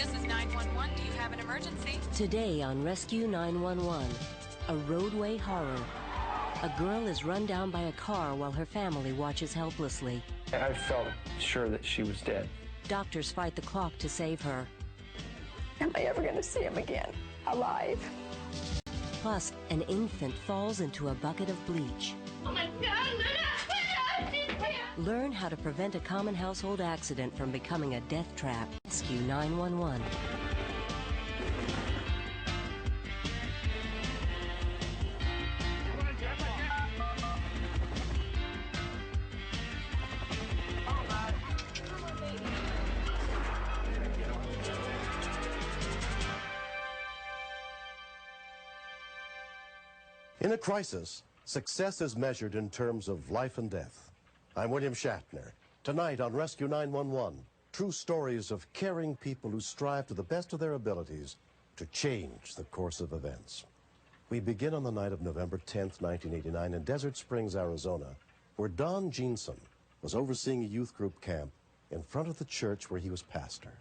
This is 911. Do you have an emergency? Today on Rescue 911, a roadway horror. A girl is run down by a car while her family watches helplessly. I felt sure that she was dead. Doctors fight the clock to save her. Am I ever going to see him again, alive? Plus, an infant falls into a bucket of bleach. Oh my God, Learn how to prevent a common household accident from becoming a death trap. Rescue 911. In a crisis, success is measured in terms of life and death. I'm William Shatner. Tonight on Rescue 911, true stories of caring people who strive to the best of their abilities to change the course of events. We begin on the night of November 10th, 1989 in Desert Springs, Arizona, where Don Jeanson was overseeing a youth group camp in front of the church where he was pastor.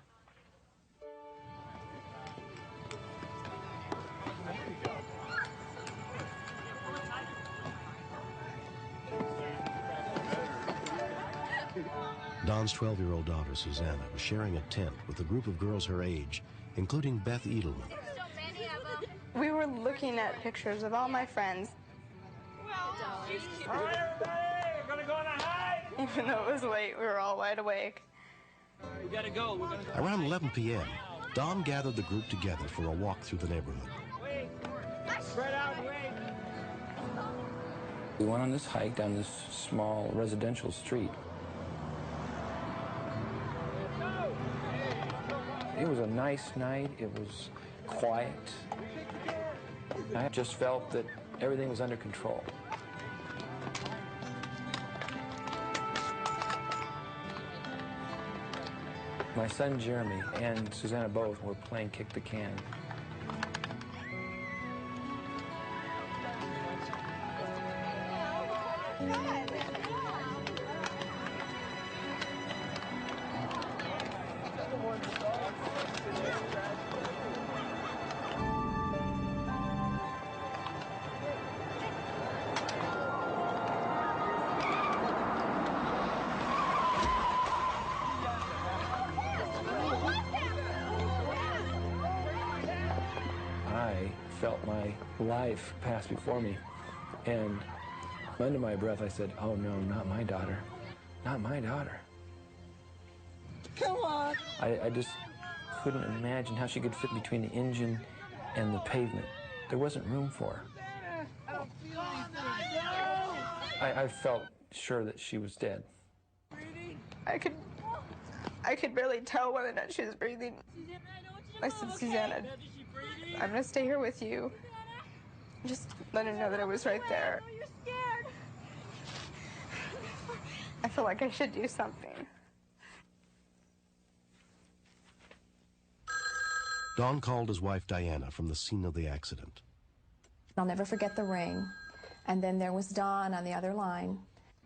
Don's 12-year-old daughter, Susanna, was sharing a tent with a group of girls her age, including Beth Edelman. We were looking at pictures of all my friends. All right, everybody, we're gonna go on a hike. Even though it was late, we were all wide awake. We gotta go. We're gonna go. Around 11 p.m., Don gathered the group together for a walk through the neighborhood. Wait. Spread out and wait. We went on this hike down this small residential street. It was a nice night. It was quiet. I just felt that everything was under control. My son Jeremy and Susanna both were playing kick the can. I felt my life pass before me, and under my breath I said, "Oh no, not my daughter, not my daughter." Come on. I just couldn't imagine how she could fit between the engine and the pavement. There wasn't room for her. I felt sure that she was dead. I could barely tell whether or not she was breathing. I said, Susanna, I'm gonna stay here with you. Just let her know that I was right there. You're scared. I feel like I should do something. Don called his wife Diana from the scene of the accident. I'll never forget the ring. And then there was Don on the other line.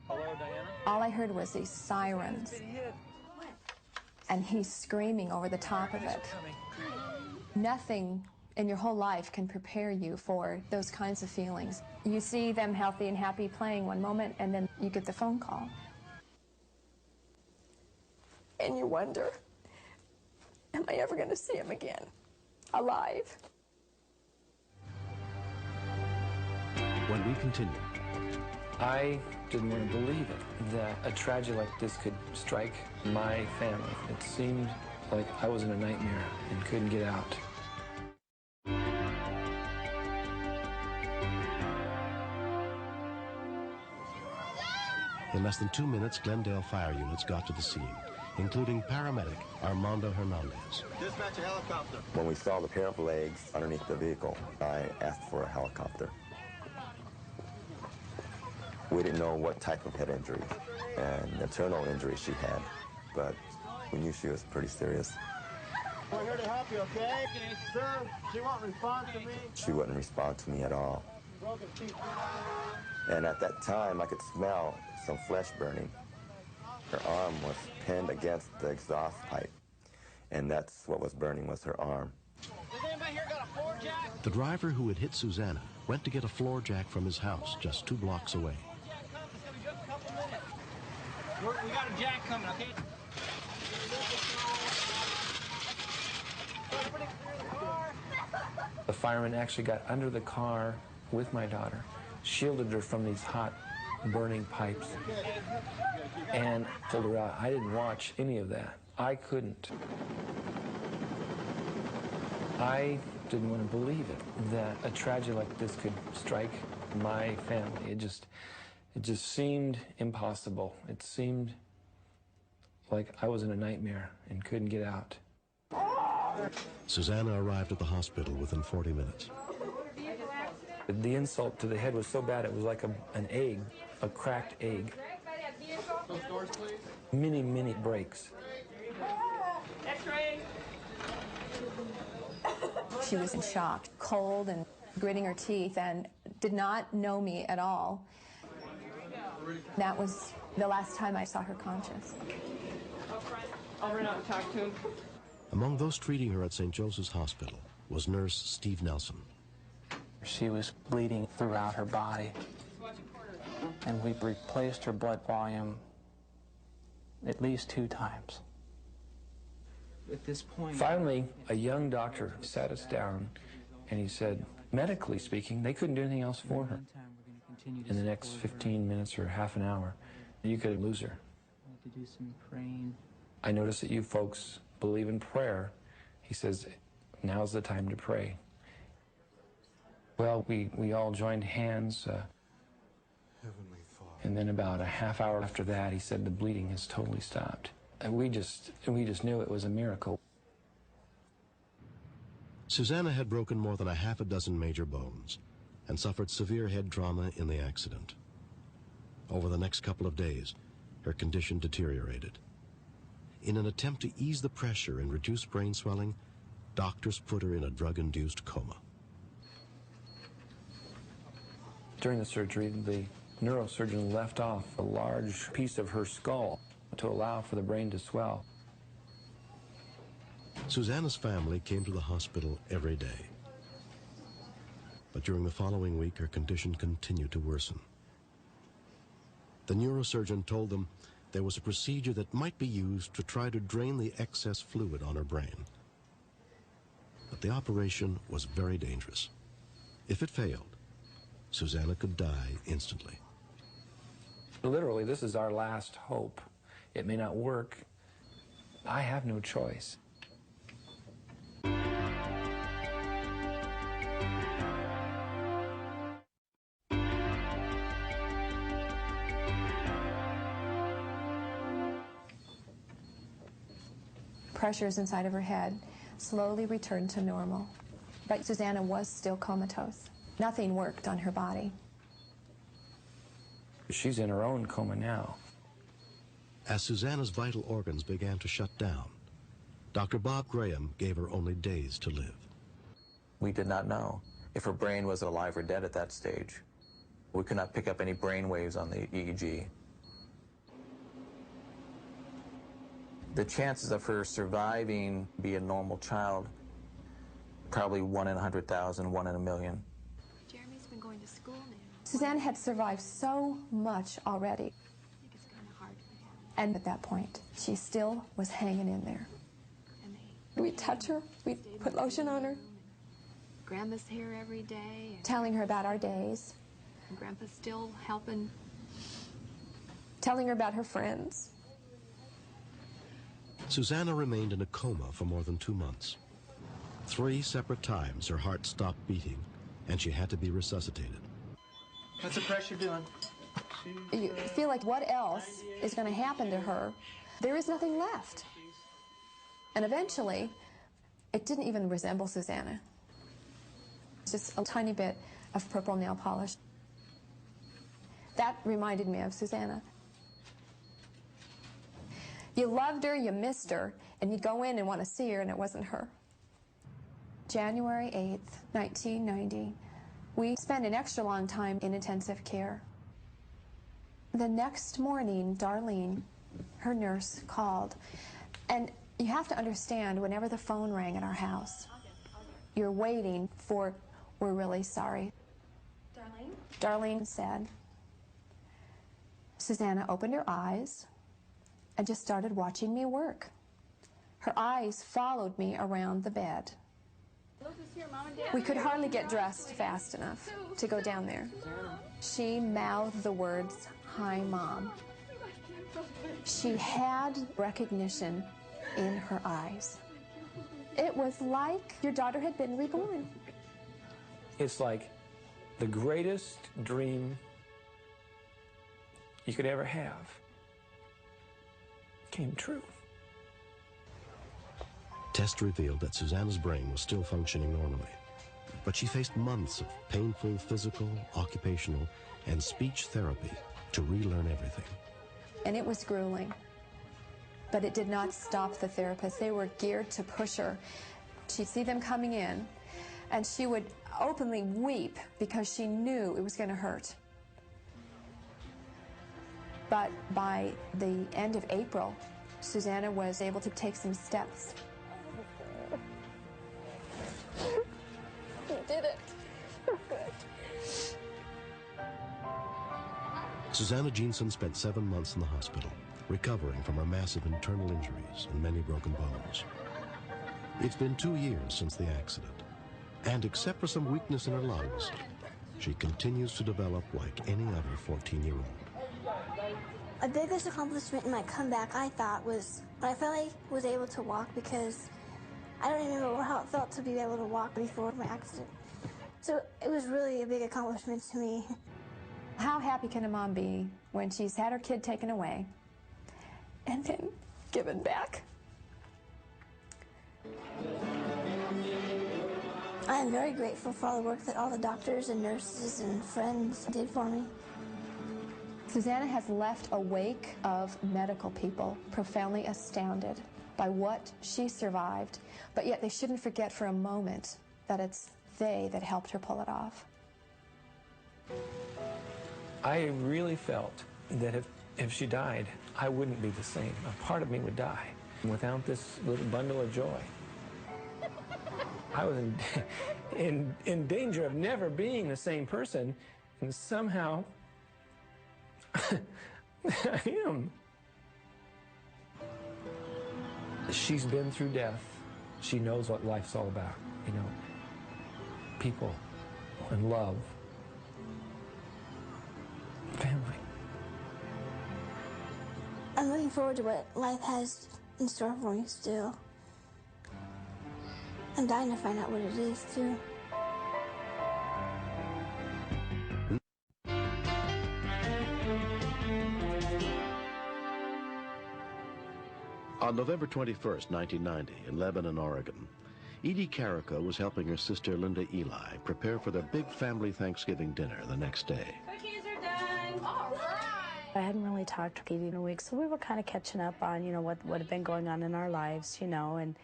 Hello, Diana? All I heard was these sirens. And he's screaming over the top of it. Nothing in your whole life can prepare you for those kinds of feelings. You see them healthy and happy playing one moment, and then you get the phone call. And you wonder, am I ever going to see him again, alive? When we continue, I didn't want to believe it, that a tragedy like this could strike my family. It seemed like I was in a nightmare and couldn't get out. in less than 2 minutes, Glendale fire units got to the scene, including paramedic Armando Hernandez. Dispatch a helicopter. When we saw the pair of legs underneath the vehicle, I asked for a helicopter. We didn't know what type of head injury and internal injury she had, but we knew she was pretty serious. We're here to help you, okay? Sir, she won't respond to me. She wouldn't respond to me at all. And at that time, I could smell some flesh burning. Her arm was pinned against the exhaust pipe, and that's what was burning was her arm. Has anybody here got a floor jack? The driver who had hit Susanna went to get a floor jack from his house just 2 blocks away. We got a jack coming, okay? The fireman actually got under the car with my daughter, shielded her from these hot, burning pipes, and pulled her out. I didn't watch any of that. I couldn't. I didn't want to believe it, that a tragedy like this could strike my family. It just seemed impossible. It seemed like I was in a nightmare and couldn't get out. Susanna arrived at the hospital within 40 minutes. The insult to the head was so bad, it was like an egg, a cracked egg. Many breaks. X-ray! She was in shock, cold and gritting her teeth, and did not know me at all. That was the last time I saw her conscious. I'll run out and talk to him. Among those treating her at St. Joseph's Hospital was nurse Steve Nelson. She was bleeding throughout her body, and we replaced her blood volume at least 2 times. At this point, Finally, a young doctor sat us down, and he said, medically speaking, they couldn't do anything else for her. In the next 15 minutes or half an hour, you could lose her. to do some praying. I notice that you folks believe in prayer. He says, now's the time to pray. Well, we all joined hands, and then about a half hour after that, he said the bleeding has totally stopped. And we just knew it was a miracle. Susanna had broken more than a half a dozen major bones and suffered severe head trauma in the accident. Over the next couple of days, her condition deteriorated. In an attempt to ease the pressure and reduce brain swelling, doctors put her in a drug-induced coma. During the surgery, the neurosurgeon left off a large piece of her skull to allow for the brain to swell. Susanna's family came to the hospital every day. But during the following week, her condition continued to worsen. The neurosurgeon told them there was a procedure that might be used to try to drain the excess fluid on her brain. But the operation was very dangerous. If it failed, Susanna could die instantly. Literally, this is our last hope. It may not work. I have no choice. Pressures inside of her head slowly returned to normal. But Susanna was still comatose. Nothing worked on her body. She's in her own coma now. As Susanna's vital organs began to shut down, Dr. Bob Graham gave her only days to live. We did not know if her brain was alive or dead at that stage. We could not pick up any brain waves on the EEG. The chances of her surviving be a normal child, probably 1 in 100,000, 1 in a million. Jeremy's been going to school now. Suzanne had survived so much already. I think it's kind of hard for him. And at that point, she still was hanging in there. We'd touch her, we'd put lotion on her. Grandma's here every day. And Telling her about our days. Grandpa's still helping. Telling her about her friends. Susanna remained in a coma for more than 2 months. 3 separate times her heart stopped beating, and she had to be resuscitated. What's the pressure doing? You feel like what else is going to happen to her? There is nothing left. And eventually, it didn't even resemble Susanna. Just a tiny bit of purple nail polish. That reminded me of Susanna. You loved her, you missed her, and you go in and want to see her, and it wasn't her. January 8th, 1990, we spent an extra long time in intensive care. The next morning, Darlene, her nurse, called, and You have to understand, whenever the phone rang at our house, you're waiting for, "We're really sorry." Darlene said, Susanna opened her eyes and just started watching me work. Her eyes followed me around the bed. We could hardly get dressed fast enough to go down there. She mouthed the words, "Hi, Mom." She had recognition in her eyes. It was like your daughter had been reborn. It's like the greatest dream you could ever have came true. Tests revealed that Susanna's brain was still functioning normally, but she faced months of painful physical, occupational, and speech therapy to relearn everything. And it was grueling. But it did not stop the therapists. They were geared to push her. She'd see them coming in, and she would openly weep because she knew it was going to hurt. But by the end of April, Susanna was able to take some steps. You did it. Susanna Jeanson spent 7 months in the hospital, recovering from her massive internal injuries and many broken bones. It's been 2 years since the accident, and except for some weakness in her lungs, she continues to develop like any other 14-year-old. My biggest accomplishment in my comeback, I thought, was when I finally was able to walk, because I don't even know how it felt to be able to walk before my accident. So it was really a big accomplishment to me. How happy can a mom be when she's had her kid taken away and then given back? I am very grateful for all the work that all the doctors and nurses and friends did for me. Susanna has left a wake of medical people profoundly astounded by what she survived, but yet they shouldn't forget for a moment that it's they that helped her pull it off. I really felt that if she died, I wouldn't be the same. A part of me would die without this little bundle of joy. I was in danger of never being the same person, and somehow I am. She's been through death. She knows what life's all about, you know, people and love, family. I'm looking forward to what life has in store for me still. I'm dying to find out what it is, too. On November 21st, 1990, in Lebonon, Oregon, Edie Carrico was helping her sister Linda Eli prepare for their big family Thanksgiving dinner the next day. Cookies are done. All right. I hadn't really talked to Edie in a week, so we were kind of catching up on, you know, what had been going on in our lives, you know, and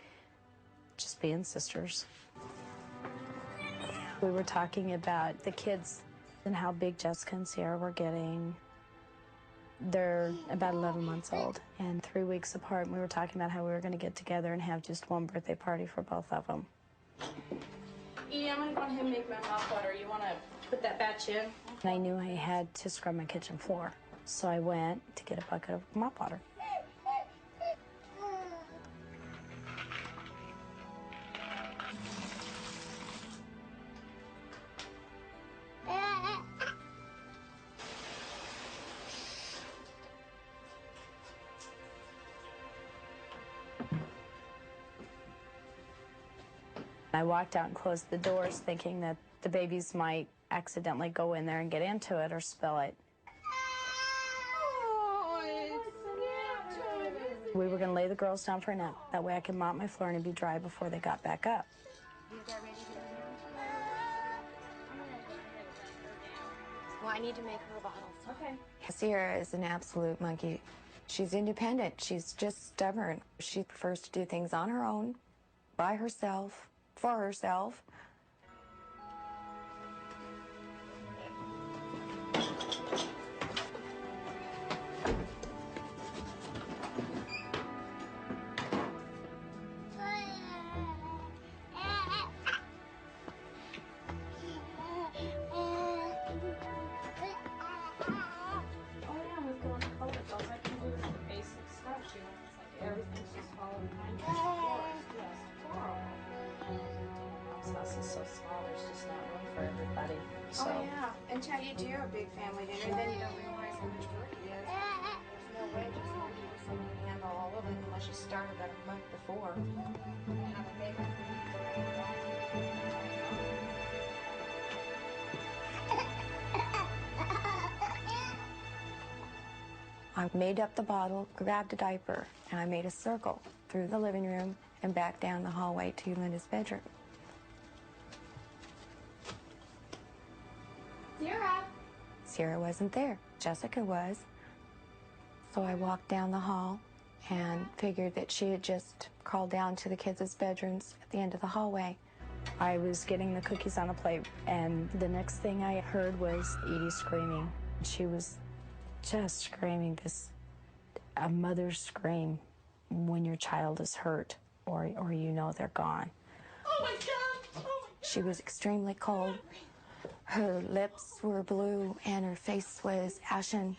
just being sisters. We were talking about the kids and how big Jessica and Sierra were getting. They're about 11 months old and 3 weeks apart. And we were talking about how we were going to get together and have just one birthday party for both of them. Edie, I'm going to go ahead and make my mouth water. You want to put that batch in? And I knew I had to scrub my kitchen floor, so I went to get a bucket of mop water. I walked out and closed the doors thinking that the babies might accidentally go in there and get into it or spill it. We were going to lay the girls down for a nap. That way I could mop my floor and it'd be dry before they got back up. Well, I need to make her bottles. Okay. Sierra is an absolute monkey. She's independent. She's just stubborn. She prefers to do things on her own, by herself, for herself. house is so small, there's just not room for everybody. So. Oh, yeah. Until you do a big family dinner, then you don't realize how much work it is. There's no way just one person can handle all of it unless you start about a month before. Have a baby I made up the bottle, grabbed a diaper, and I made a circle through the living room and back down the hallway to Linda's bedroom. Sierra wasn't there. Jessica was. So I walked down the hall and figured that she had just crawled down to the kids' bedrooms at the end of the hallway. I was getting the cookies on a plate, and the next thing I heard was Edie screaming. She was just screaming a mother's scream when your child is hurt or you know they're gone. Oh my God! Oh my God. She was extremely cold. Her lips were blue and her face was ashen.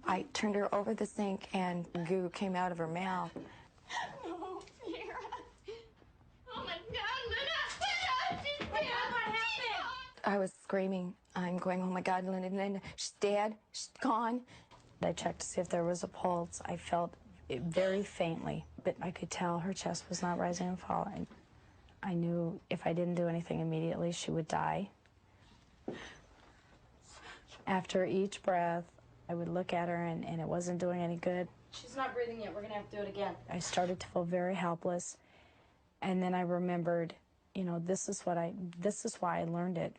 I turned her over the sink and goo came out of her mouth. No, Sierra. Oh my God, Linda! She's dead! What happened? I was screaming. I'm going, oh my God, Linda, she's dead. She's gone. I checked to see if there was a pulse. I felt it very faintly, but I could tell her chest was not rising and falling. I knew if I didn't do anything immediately, she would die. After each breath, I would look at her and it wasn't doing any good. She's not breathing yet. We're gonna have to do it again. I started to feel very helpless. And then I remembered, you know, this is why I learned it.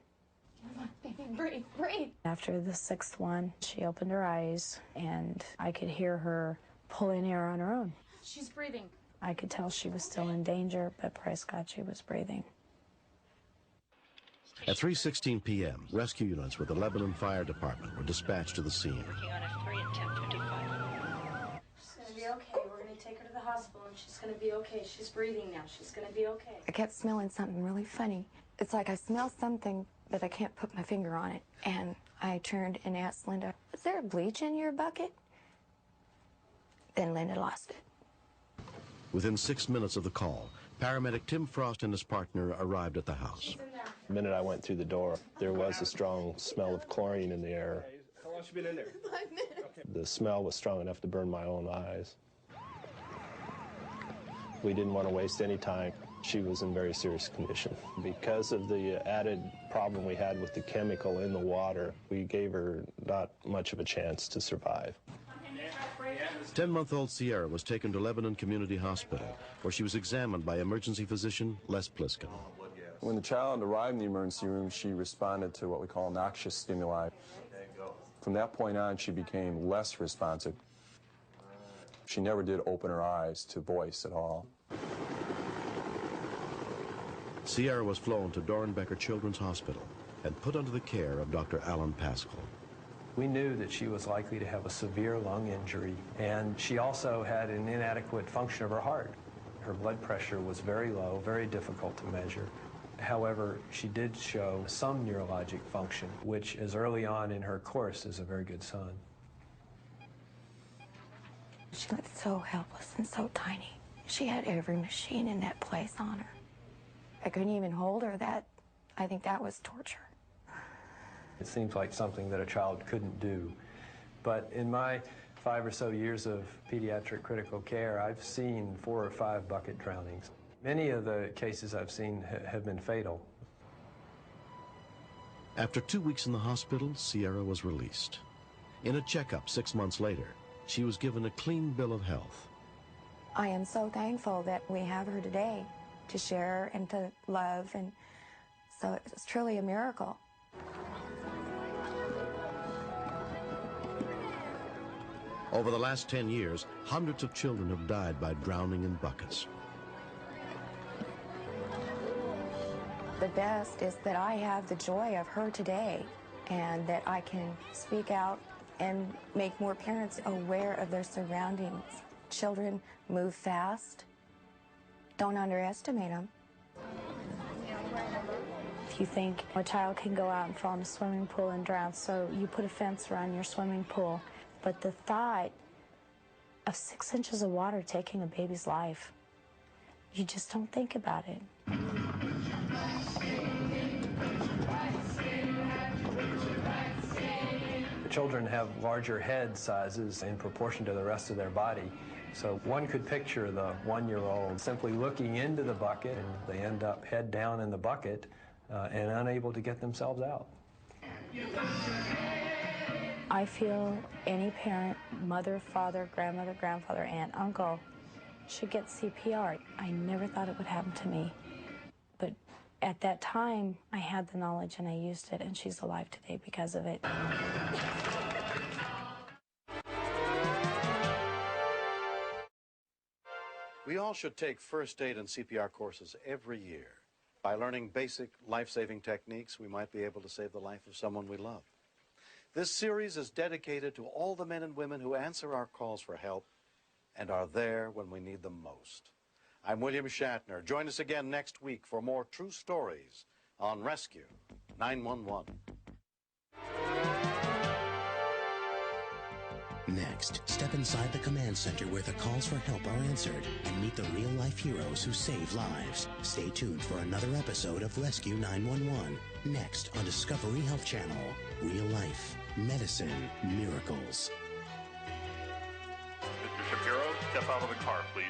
Come on, baby, breathe, breathe. After the sixth one, she opened her eyes and I could hear her pulling air on her own. She's breathing. I could tell she was still in danger, but praise God, she was breathing. At 3:16 p.m., rescue units with the Lebanon Fire Department were dispatched to the scene. Working on F3 at 10:55. She's gonna be okay. We're gonna take her to the hospital and she's gonna be okay. She's breathing now. She's gonna be okay. I kept smelling something really funny. It's like I smell something, but I can't put my finger on it. And I turned and asked Linda, is there bleach in your bucket? Then Linda lost it. Within 6 minutes of the call, paramedic Tim Frost and his partner arrived at the house. The minute I went through the door, there was a strong smell of chlorine in the air. How long has she been in there? 5 minutes. The smell was strong enough to burn my own eyes. We didn't want to waste any time. She was in very serious condition. Because of the added problem we had with the chemical in the water, we gave her not much of a chance to survive. 10-month-old Sierra was taken to Lebanon Community Hospital, where she was examined by emergency physician Les Pliskin. When the child arrived in the emergency room, she responded to what we call noxious stimuli. From that point on, she became less responsive. She never did open her eyes to voice at all. Sierra was flown to Dorenbecker Children's Hospital and put under the care of Dr. Alan Pascal. We knew that she was likely to have a severe lung injury, and she also had an inadequate function of her heart. Her blood pressure was very low, very difficult to measure. However, she did show some neurologic function, which as early on in her course is a very good sign. She looked so helpless and so tiny. She had every machine in that place on her. I couldn't even hold her. I think that was torture. It seems like something that a child couldn't do. But in my 5 or so years of pediatric critical care, I've seen 4 or 5 bucket drownings. Many of the cases I've seen have been fatal. After 2 weeks in the hospital, Sierra was released. In a checkup 6 months later, she was given a clean bill of health. I am so thankful that we have her today to share and to love, and so it's truly a miracle. Over the last 10 years, hundreds of children have died by drowning in buckets. The best is that I have the joy of her today, and that I can speak out and make more parents aware of their surroundings. Children move fast. Don't underestimate them. If you think a child can go out and fall in a swimming pool and drown, so you put a fence around your swimming pool. But the thought of 6 inches of water taking a baby's life, you just don't think about it. Children have larger head sizes in proportion to the rest of their body. So one could picture the 1-year-old simply looking into the bucket, and they end up head down in the bucket and unable to get themselves out. I feel any parent, mother, father, grandmother, grandfather, aunt, uncle, should get CPR. I never thought it would happen to me. But at that time, I had the knowledge and I used it, and she's alive today because of it. We all should take first aid and CPR courses every year. By learning basic life-saving techniques, we might be able to save the life of someone we love. This series is dedicated to all the men and women who answer our calls for help and are there when we need them most. I'm William Shatner. Join us again next week for more true stories on Rescue 911. Next, step inside the command center where the calls for help are answered and meet the real-life heroes who save lives. Stay tuned for another episode of Rescue 911. Next on Discovery Health Channel. Real life, medicine, miracles. Mr. Shapiro, step out of the car, please.